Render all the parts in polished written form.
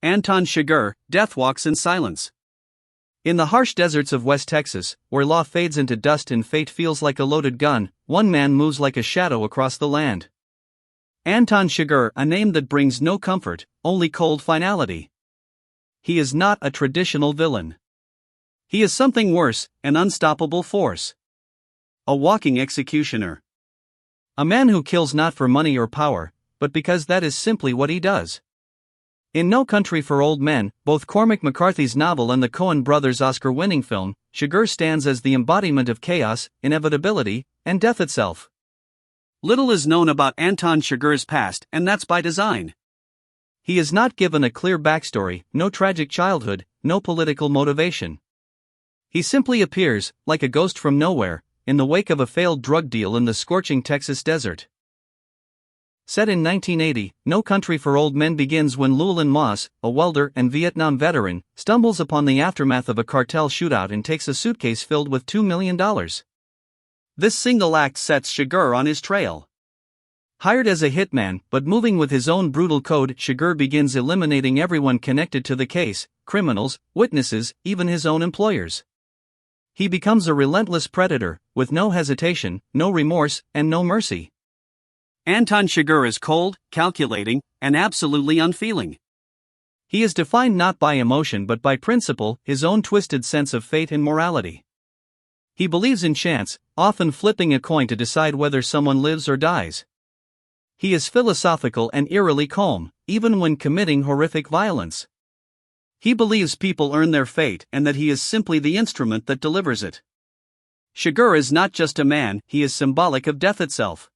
Anton Chigurh, Death Walks in Silence. In the harsh deserts of West Texas, where law fades into dust and fate feels like a loaded gun, one man moves like a shadow across the land. Anton Chigurh, a name that brings no comfort, only cold finality. He is not a traditional villain. He is something worse, an unstoppable force. A walking executioner. A man who kills not for money or power, but because that is simply what he does. In No Country for Old Men, both Cormac McCarthy's novel and the Coen brothers' Oscar-winning film, Chigurh stands as the embodiment of chaos, inevitability, and death itself. Little is known about Anton Chigurh's past, and that's by design. He is not given a clear backstory, no tragic childhood, no political motivation. He simply appears, like a ghost from nowhere, in the wake of a failed drug deal in the scorching Texas desert. Set in 1980, No Country for Old Men begins when Llewellyn Moss, a welder and Vietnam veteran, stumbles upon the aftermath of a cartel shootout and takes a suitcase filled with $2 million. This single act sets Chigurh on his trail. Hired as a hitman, but moving with his own brutal code, Chigurh begins eliminating everyone connected to the case, criminals, witnesses, even his own employers. He becomes a relentless predator, with no hesitation, no remorse, and no mercy. Anton Chigurh is cold, calculating, and absolutely unfeeling. He is defined not by emotion but by principle, his own twisted sense of fate and morality. He believes in chance, often flipping a coin to decide whether someone lives or dies. He is philosophical and eerily calm, even when committing horrific violence. He believes people earn their fate and that he is simply the instrument that delivers it. Chigurh is not just a man, he is symbolic of death itself.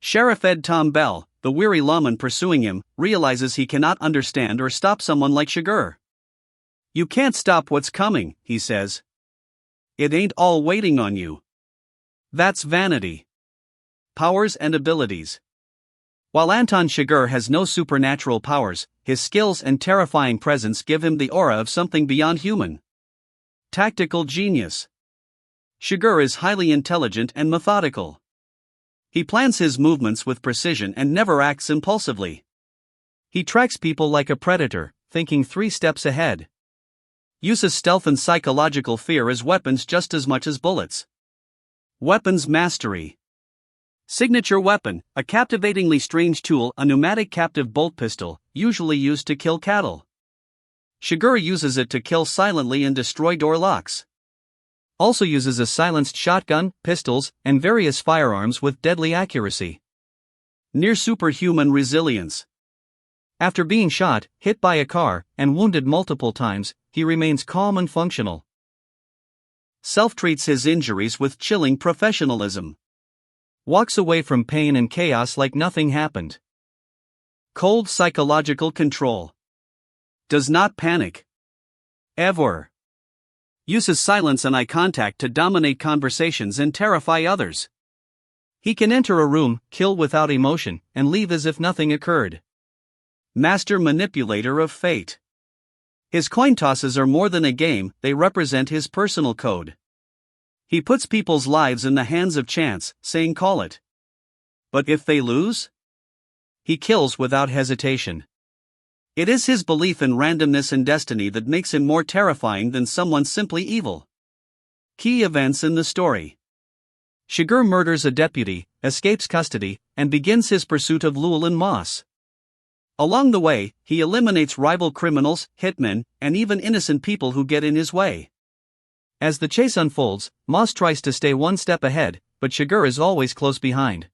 Sheriff Ed Tom Bell, the weary lawman pursuing him, realizes he cannot understand or stop someone like Chigurh. "You can't stop what's coming," he says. "It ain't all waiting on you." That's vanity. Powers and abilities. While Anton Chigurh has no supernatural powers, his skills and terrifying presence give him the aura of something beyond human. Tactical genius. Chigurh is highly intelligent and methodical. He plans his movements with precision and never acts impulsively. He tracks people like a predator, thinking 3 steps ahead. Uses stealth and psychological fear as weapons just as much as bullets. Weapons mastery. Signature weapon, a captivatingly strange tool, a pneumatic captive bolt pistol, usually used to kill cattle. Chigurh uses it to kill silently and destroy door locks. Also uses a silenced shotgun, pistols, and various firearms with deadly accuracy. Near superhuman resilience. After being shot, hit by a car, and wounded multiple times, he remains calm and functional. Self-treats his injuries with chilling professionalism. Walks away from pain and chaos like nothing happened. Cold psychological control. Does not panic. Ever. Uses silence and eye contact to dominate conversations and terrify others. He can enter a room, kill without emotion, and leave as if nothing occurred. Master manipulator of fate. His coin tosses are more than a game, they represent his personal code. He puts people's lives in the hands of chance, saying call it. But if they lose? He kills without hesitation. It is his belief in randomness and destiny that makes him more terrifying than someone simply evil. Key events in the story. Chigurh murders a deputy, escapes custody, and begins his pursuit of Llewellyn Moss. Along the way, he eliminates rival criminals, hitmen, and even innocent people who get in his way. As the chase unfolds, Moss tries to stay one step ahead, but Chigurh is always close behind.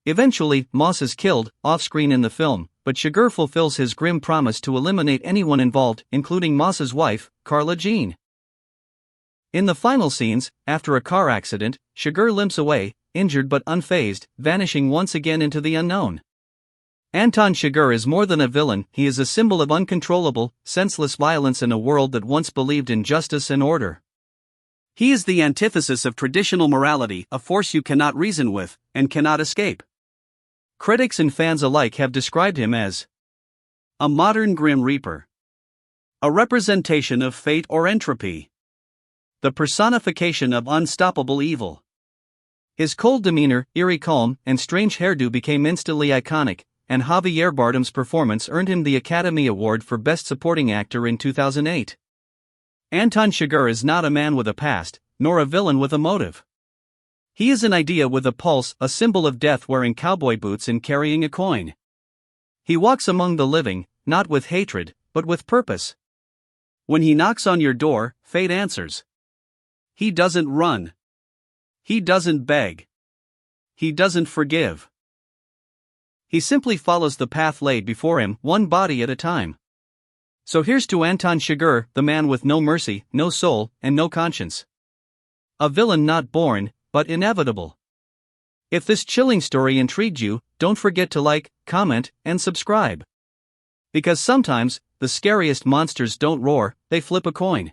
Eventually, Moss is killed, off-screen in the film, but Chigurh fulfills his grim promise to eliminate anyone involved, including Moss's wife, Carla Jean. In the final scenes, after a car accident, Chigurh limps away, injured but unfazed, vanishing once again into the unknown. Anton Chigurh is more than a villain, he is a symbol of uncontrollable, senseless violence in a world that once believed in justice and order. He is the antithesis of traditional morality, a force you cannot reason with, and cannot escape. Critics and fans alike have described him as a modern Grim Reaper, a representation of fate or entropy, the personification of unstoppable evil. His cold demeanor, eerie calm, and strange hairdo became instantly iconic, and Javier Bardem's performance earned him the Academy Award for Best Supporting Actor in 2008. Anton Chigurh is not a man with a past, nor a villain with a motive. He is an idea with a pulse, a symbol of death wearing cowboy boots and carrying a coin. He walks among the living, not with hatred, but with purpose. When he knocks on your door, fate answers. He doesn't run. He doesn't beg. He doesn't forgive. He simply follows the path laid before him, one body at a time. So here's to Anton Chigurh, the man with no mercy, no soul, and no conscience. A villain not born, but inevitable. If this chilling story intrigued you, don't forget to like, comment, and subscribe. Because sometimes, the scariest monsters don't roar, they flip a coin.